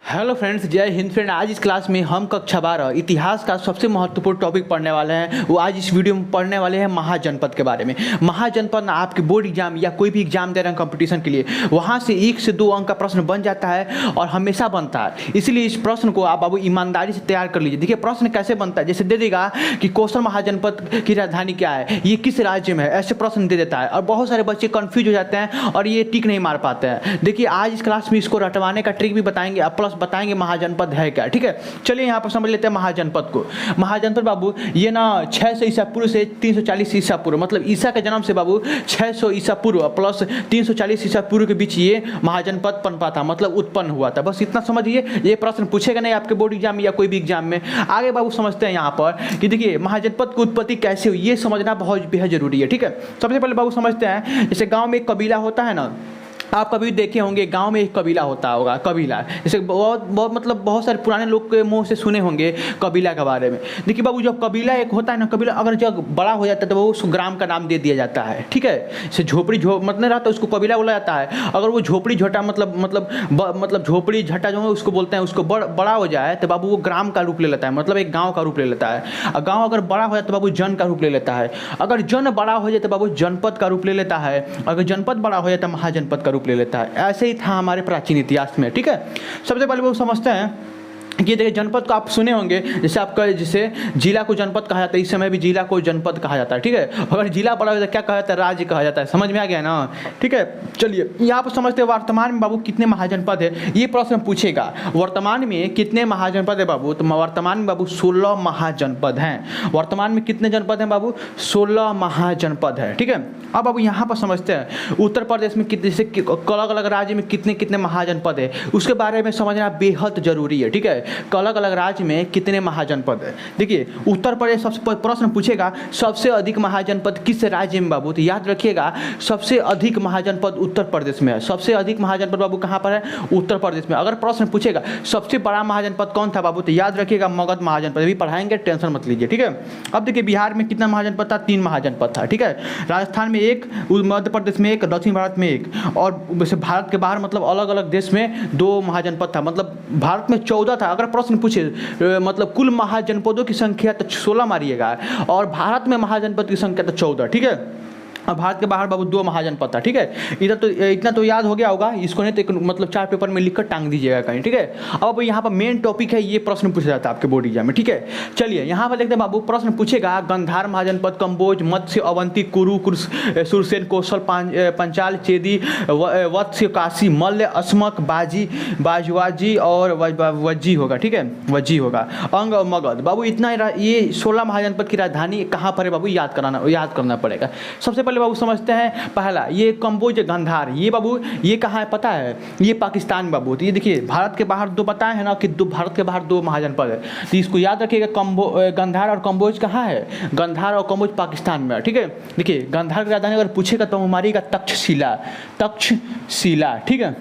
Hello friends, जय Hind friend. आज इस क्लास में हम कक्षा 12 इतिहास का सबसे महत्वपूर्ण टॉपिक पढ़ने वाले हैं। वो आज इस वीडियो में पढ़ने वाले हैं महाजनपद के बारे में। महाजनपद आपके बोर्ड एग्जाम या कोई भी एग्जाम दे रहे हैं कंपटीशन के लिए, वहाँ से 1 से 2 अंक का प्रश्न बन जाता है और हमेशा बनता है। इसलिए इस प्रश्न को आप बाबू ईमानदारी से तैयार कर लीजिए। देखिए प्रश्न कैसे बनता है, जैसे दे देगा कि कौशल महाजनपद की राजधानी क्या है, ये किस राज्य में है, ऐसे प्रश्न दे देता है और बहुत सारे बच्चे कंफ्यूज हो जाते हैं और ये टिक नहीं मार पाते हैं। देखिए आज इस क्लास में इसको रटवाने का ट्रिक भी बताएंगे और प्लस बताएंगे महाजनपद है क्या। ठीक है, चलिए यहाँ पर समझ लेते हैं महाजनपद को। महाजनपद बाबू ये ना 600 ईसा पूर्व से 340 ईसा पूर्व, मतलब ईसा के जन्म से बाबू 600 ईसा पूर्व प्लस 340 ईसा पूर्व के बीच ये महाजनपद पनपा था, मतलब उत्पन्न हुआ था। बस इतना समझिए। ये प्रश्न पूछेगा नहीं आपके बोर्ड एग्जाम में या कोई भी एग्जाम में। आगे बाबू समझते हैं यहाँ पर कि देखिए महाजनपद की उत्पत्ति कैसे हुई, ये समझना बहुत बेहद जरूरी है। ठीक है, सबसे पहले बाबू समझते हैं, जैसे गाँव में एक कबीला होता है ना, आप कभी देखे होंगे गांव में एक कबीला होता होगा। कबीला जैसे बहुत मतलब बहुत सारे पुराने लोग के मुंह से सुने होंगे कबीला के बारे में। देखिए बाबू जब कबीला एक होता है ना, कबीला अगर जब बड़ा हो जाता है तो वो उस ग्राम का नाम दे दिया जाता है। ठीक है, जैसे झोपड़ी मतलब नहीं रहता उसको कबीला बोला जाता है। अगर वो झोपड़ी झोटा मतलब झोपड़ी झटा जो है उसको बोलते हैं, उसको बड़ा हो जाए तो बाबू वो ग्राम का रूप ले लेता है, मतलब एक गाँव का रूप ले लेता है। और गाँव अगर बड़ा हो जाए तो बाबू जन का रूप ले लेता है। अगर जन बड़ा हो जाए तो बाबू जनपद का रूप ले लेता है। अगर जनपद बड़ा हो जाए तो महाजनपद का रूप ले लेता है। ऐसे ही था हमारे प्राचीन इतिहास में। ठीक है, सबसे पहले वो समझते हैं कि देखिए जनपद को आप सुने होंगे, जैसे आपका जैसे जिला को जनपद कहा जाता है, इस समय भी जिला को जनपद कहा जाता है। ठीक है, अगर जिला बड़ा हो जाता है क्या कहा जाता है, राज्य कहा जाता है। समझ में आ गया ना। ठीक है, चलिए यहाँ पर समझते हैं वर्तमान में बाबू कितने महाजनपद है, ये प्रश्न पूछेगा। वर्तमान में कितने महाजनपद है बाबू, तो वर्तमान में बाबू 16 महाजनपद हैं। वर्तमान में कितने जनपद हैं बाबू, 16 महाजनपद है। ठीक है, अब बाबू यहाँ पर समझते हैं उत्तर प्रदेश में कितने, जैसे अलग अलग राज्य में कितने कितने महाजनपद है, उसके बारे में समझना बेहद जरूरी है। ठीक है, अलग अलग राज्य में कितने महाजनपद है। देखिए उत्तर प्रदेश सबसे प्रश्न पूछेगा सबसे अधिक महाजनपद किस राज्य में बाबू, तो याद रखिएगा सबसे अधिक महाजनपद उत्तर प्रदेश में है। सबसे अधिक महाजनपद बाबू कहाँ पर है, उत्तर प्रदेश में। अगर प्रश्न पूछेगा सबसे बड़ा महाजनपद कौन था बाबू, तो याद रखिएगा मगध महाजनपद। अभी पढ़ाएंगे, टेंशन मत लीजिए। ठीक है, अब देखिए बिहार में कितना महाजनपद था, 3 महाजनपद था। ठीक है, राजस्थान में 1, मध्य प्रदेश में 1, दक्षिण भारत में 1, और वैसे भारत के बाहर मतलब अलग अलग देश में 2 महाजनपद था। मतलब भारत में 14 था। अगर प्रश्न पूछे मतलब कुल महाजनपदों की संख्या तो 16 मारिएगा और भारत में महाजनपद की संख्या तो 14। ठीक है, अब भारत के बाहर बाबू 2 महाजनपद था। ठीक है, इतना तो याद हो गया होगा, इसको नहीं तो मतलब 4 पेपर में लिखकर टांग दीजिएगा कहीं। ठीक है, अब यहाँ पर मेन टॉपिक है, ये प्रश्न पूछा जाता है आपके बोर्ड एग्जाम में। ठीक है, चलिए यहाँ पर देखते हैं बाबू प्रश्न पूछेगा गांधार महाजनपद, कंबोज, मत्स्य, अवंती, कुरु, सुरसेन, कौशल, पंचाल, चेदी, वत्स्य, काशी, मल्ल, अस्मक, बाजवाजी और वज्जी होगा। ठीक है, वज्जी होगा, अंग और मगध। बाबू इतना ये 16 महाजनपद की राजधानी कहाँ पर है बाबू, याद करना पड़ेगा। सबसे पहले बाबू समझते हैं, पहला ये कंबोज गांधार, ये बाबू ये कहाँ है पता है, ये पाकिस्तान बाबू। तो ये देखिए भारत के बाहर 2 बताए हैं ना कि भारत के बाहर 2 महाजनपद है, तो इसको याद रखिएगा। गांधार और कंबोज कहाँ है, गांधार और कंबोज पाकिस्तान में है। ठीक है, देखिए गांधार की राजधानी अगर पूछेगा तो हमारी का तक्षशिला। ठीक है,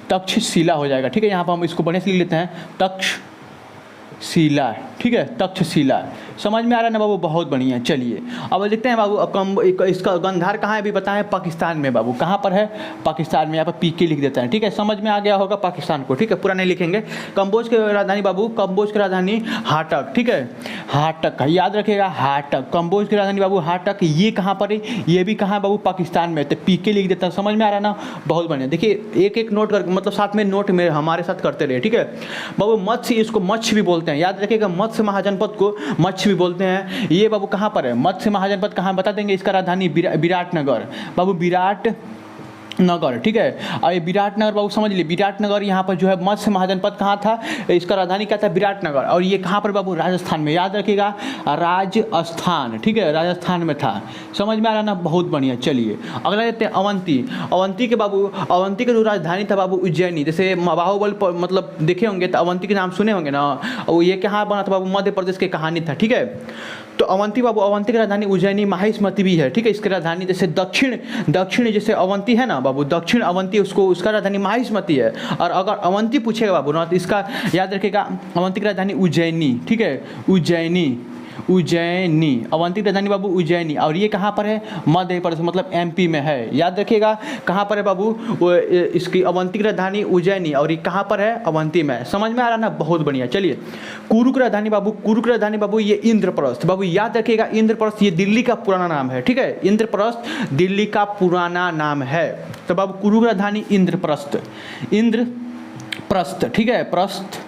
तक्षशिला हो जाएगा। ठीक है, यहाँ पर हम इसको बढ़िया से लिख लेते हैं, तक्षशिला। ठीक है, तक्षशिला समझ में आ रहा है ना बाबू, बहुत बढ़िया। चलिए अब देखते हैं बाबू इसका गांधार कहाँ है भी बताएं, पाकिस्तान में बाबू। कहाँ पर है, पाकिस्तान में। यहाँ पर पीके लिख देते हैं। ठीक है, समझ में आ गया होगा पाकिस्तान को। ठीक है, पूरा नहीं लिखेंगे। कंबोज की राजधानी बाबू, कंबोज की राजधानी हाटक। ठीक है, हाटक याद रखिएगा, हाटक। कंबोज की राजधानी बाबू हाटक। ये कहाँ पर है, ये भी कहाँ बाबू, पाकिस्तान में। तो पीके लिख देता है। समझ में आ रहा है ना, बहुत बढ़िया। देखिए एक नोट कर, मतलब साथ में नोट में हमारे साथ करते रहे। ठीक है बाबू, मत्स्य, इसको मत्स्य भी बोलते हैं, याद रखिएगा। मत्स्य महाजनपद को मत्स्य भी बोलते हैं। ये बाबू कहाँ पर है, मत्स्य महाजनपद कहाँ बता देंगे। इसका राजधानी विराटनगर बाबू, विराटनगर। ठीक है, और ये विराटनगर बाबू समझ लिए, विराटनगर यहाँ पर जो है मत्स्य महाजनपद कहाँ था, इसका राजधानी क्या था, विराटनगर। और ये कहाँ पर बाबू, राजस्थान में। याद रखिएगा राजस्थान। ठीक है, राजस्थान में था। समझ में आ रहा ना, बहुत बढ़िया। चलिए अगला देखते हैं अवंती। अवंती के बाबू, अवंती का जो राजधानी था बाबू उज्जैनी। जैसे बाहुबली मतलब देखे होंगे तो अवंती के नाम सुने होंगे ना, और ये कहाँ बना था बाबू, मध्य प्रदेश की कहानी था। ठीक है, तो अवंती बाबू, अवंती की राजधानी उज्जैनी, माहिष्मती भी है। ठीक है, इसकी राजधानी जैसे दक्षिण जैसे अवंती है ना बाबू, दक्षिण अवंती उसका राजधानी माहिष्मती है। और अगर अवंती पूछेगा बाबू ना तो इसका याद रखिएगा, अवंती की राजधानी उज्जैनी। ठीक है, उज्जैनी। उज्जैनी। अवंती की राजधानी बाबू उज्जैनी। और ये कहाँ पर है? मध्य प्रदेश, मतलब एमपी में है। याद रखिएगा कहाँ पर है बाबू, इसकी अवंती की राजधानी उज्जैनी, और ये कहाँ पर है? अवंती में। समझ में आ रहा ना? बहुत बढ़िया। चलिए, कुरु की राजधानी बाबू, कुरु की राजधानी बाबू ये इंद्रप्रस्थ। बाबू याद रखिएगा, इंद्रप्रस्थ ये दिल्ली का पुराना नाम है, ठीक है? इंद्रप्रस्थ दिल्ली का पुराना नाम है। तो बाबू कुरु की राजधानी इंद्रप्रस्थ, इंद्रप्रस्थ, ठीक है? प्रस्थ।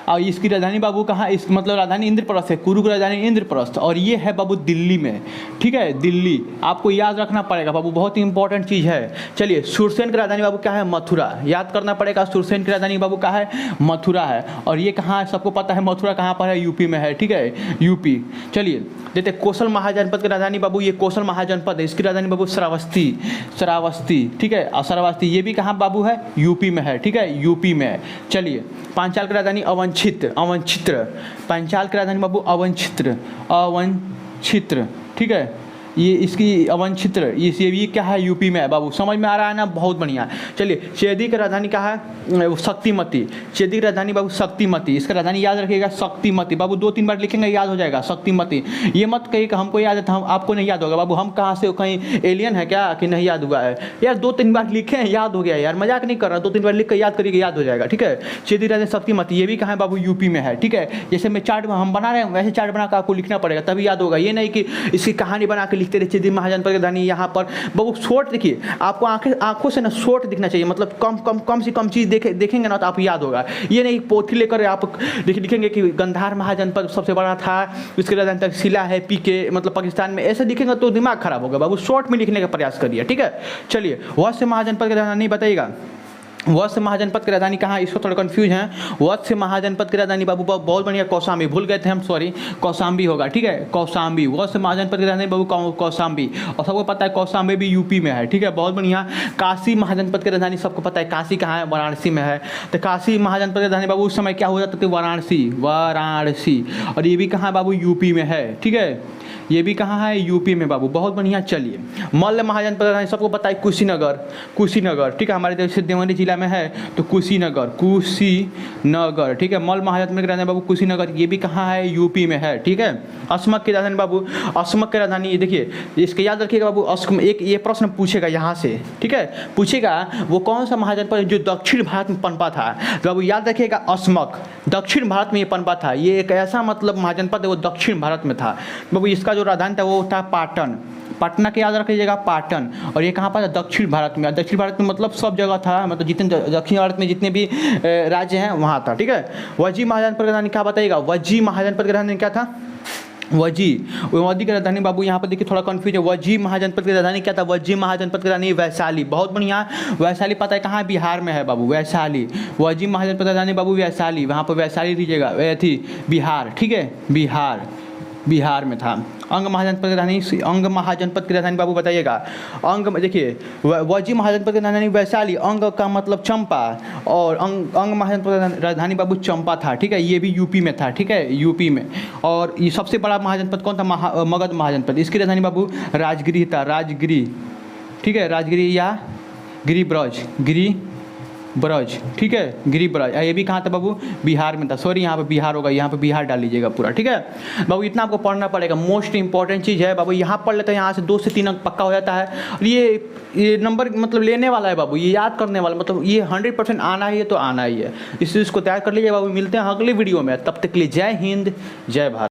और इसकी राजधानी बाबू कहाँ, इस मतलब राजधानी इंद्रप्रस्थ है। कुरु की राजधानी इंद्रप्रस्थ, और ये है बाबू दिल्ली में, ठीक है? दिल्ली आपको याद रखना पड़ेगा बाबू, बहुत ही इंपॉर्टेंट चीज़ है। चलिए, सुरसेन की राजधानी बाबू क्या है? मथुरा। याद करना पड़ेगा, सुरसेन की राजधानी बाबू क्या है? मथुरा है। और ये कहाँ है? सबको पता है मथुरा कहाँ पर है? यूपी में है, ठीक है? यूपी। चलिए देते कौशल महाजनपद की राजधानी बाबू, ये कौशल महाजनपद है, इसकी राजधानी बाबू श्रावस्ती, श्रावस्ती, ठीक है? और श्रावस्ती ये भी कहाँ बाबू है? यूपी में है, ठीक है? यूपी में। चलिए, पांचाल की राजधानी अवंचित्र, अवंचित्र। पांचाल की राजधानी बाबू अवंचित्र, अवंचित्र, ठीक है? ये इसकी अवंचित्र, ये क्या है? यूपी में है बाबू। समझ में आ रहा है ना? बहुत बढ़िया। चलिए, चेदी की राजधानी क्या है? शक्तिमती। चेदी की राजधानी बाबू शक्तिमती, इसका राजधानी याद रखिएगा शक्तिमती। बाबू 2-3 बार लिखेंगे याद हो जाएगा, शक्तिमती। ये मत कहिए कि हमको याद है तो हम आपको नहीं याद होगा। बाबू हम कहाँ से, कहीं एलियन है क्या कि नहीं याद हुआ है? यार 2-3 बार लिखे हैं, याद हो गया यार, मजाक नहीं कर रहा। 2-3 बार लिख कर याद करिए, याद हो जाएगा, ठीक है? चेदी की राजधानी शक्तिमती, ये भी कहाँ है बाबू? यूपी में है, ठीक है? जैसे मैं चार्ट हम बना रहे हैं वैसे चार्ट बना कर आपको लिखना पड़ेगा, तभी याद होगा। ये नहीं कि इसकी कहानी बना के लिखते रहे चेदी महाजनपद की राजधानी यहाँ पर। बाबू शॉर्ट देखिए, आपको आंखों से ना शॉर्ट दिखना चाहिए, मतलब कम से कम चीज़ देखेंगे ना तो आप याद होगा। ये नहीं पोथी लेकर आप लिखेंगे कि गंधार महाजनपद सबसे बड़ा था, इसके राजधानी तक्षशिला है पीके, मतलब पाकिस्तान में, ऐसे लिखेंगे तो दिमाग खराब होगा। बाबू शॉर्ट में लिखने का प्रयास करिए, ठीक है? चलिए, वत्स महाजनपद की राजधानी बताइएगा। वत्स महाजनपद की राजधानी कहाँ? इसको थोड़ा कंफ्यूज है। वत्स महाजनपद की राजधानी बाबू बहुत बढ़िया, कौशाम्बी। भूल गए थे हम, सॉरी, कौशाम्बी होगा, ठीक है? कौशाम्बी। वत्स महाजनपद की राजधानी बाबू कौशाम्बी, और सबको पता है कौशाम्बी भी यूपी में है, ठीक है? बहुत बढ़िया। काशी महाजनपद की राजधानी सबको पता है, काशी कहाँ है? वाराणसी में है। तो काशी महाजनपद की राजधानी बाबू उस समय क्या हो जाता था? वाराणसी, वाराणसी। और ये भी कहाँ है बाबू? यूपी में है, ठीक है? ये भी कहाँ है? यूपी में बाबू। बहुत बढ़िया। चलिए, मल्ल महाजनपद की राजधानी सबको पता है कुशीनगर, कुशीनगर, ठीक है? हमारे देश से देवनी जिला में है तो कुशीनगर, कुशीनगर, ठीक है? मल्ल महाजनपद की राजधानी बाबू कुशीनगर, ये भी कहाँ है? यूपी में है, ठीक है? अस्मक की राजधानी बाबू, अस्मक की राजधानी, देखिए इसके याद रखिएगा बाबू। अस्म एक ये प्रश्न पूछेगा यहाँ से, ठीक है? पूछेगा वो कौन सा महाजनपद जो दक्षिण भारत में पनपा था। तो बाबू याद रखिएगा अस्मक दक्षिण भारत में ये पनपा था। ये एक ऐसा मतलब महाजनपद है वो दक्षिण भारत में था बाबू। इसका जो राजधानी था वो था पाटन, पटना के याद रखिएगा, पाटन। और ये कहाँ पर? दक्षिण भारत में। दक्षिण भारत में मतलब सब जगह था, मतलब जितने दक्षिण भारत में जितने भी राज्य हैं वहाँ था, ठीक है? वज्जी महाजनपद की राजधानी क्या बताइएगा? वज्जी महाजनपद की राजधानी क्या था? वज्जी की राजधानी बाबू यहाँ पर देखिए थोड़ा कंफ्यूज है। वज्जी महाजनपद की राजधानी क्या था? वज्जी महाजनपद की राजधानी वैशाली। बहुत बढ़िया। वैशाली पता है कहाँ? बिहार में है बाबू, वैशाली। वज्जी महाजनपद की राजधानी बाबू वैशाली, वहाँ पर वैशाली दीजिएगा, थी बिहार, ठीक है? बिहार, बिहार में था। अंग महाजनपद की राजधानी, अंग महाजनपद की राजधानी बाबू बताइएगा। अंग देखिए, वज्जी महाजनपद की राजधानी वैशाली, अंग का मतलब चंपा, और अंग महाजनपद की राजधानी बाबू चंपा था, ठीक है? ये भी यूपी में था, ठीक है? यूपी में। और ये सबसे बड़ा महाजनपद कौन था? मगध महाजनपद। इसकी राजधानी बाबू राजगिरी था, राजगिरी, ठीक है? राजगिरी या गिरिब्रज, गिरिब्रज, ठीक है? गिरिब्रज। ये भी कहाँ था बाबू? बिहार में था। सॉरी, यहाँ पे बिहार होगा, यहाँ पे बिहार डाल लीजिएगा पूरा, ठीक है बाबू? इतना आपको पढ़ना पड़ेगा, मोस्ट इंपॉर्टेंट चीज़ है बाबू। यहाँ पढ़ लेते हैं, यहाँ से 2 से 3 अंक पक्का हो जाता है। और ये नंबर मतलब लेने वाला है बाबू, ये याद करने वाला, मतलब ये 100% आना ही है तो आना ही है। इस चीज़ को तैयार कर लीजिए बाबू। मिलते हैं अगले वीडियो में, तब तक के लिए जय हिंद, जय भारत।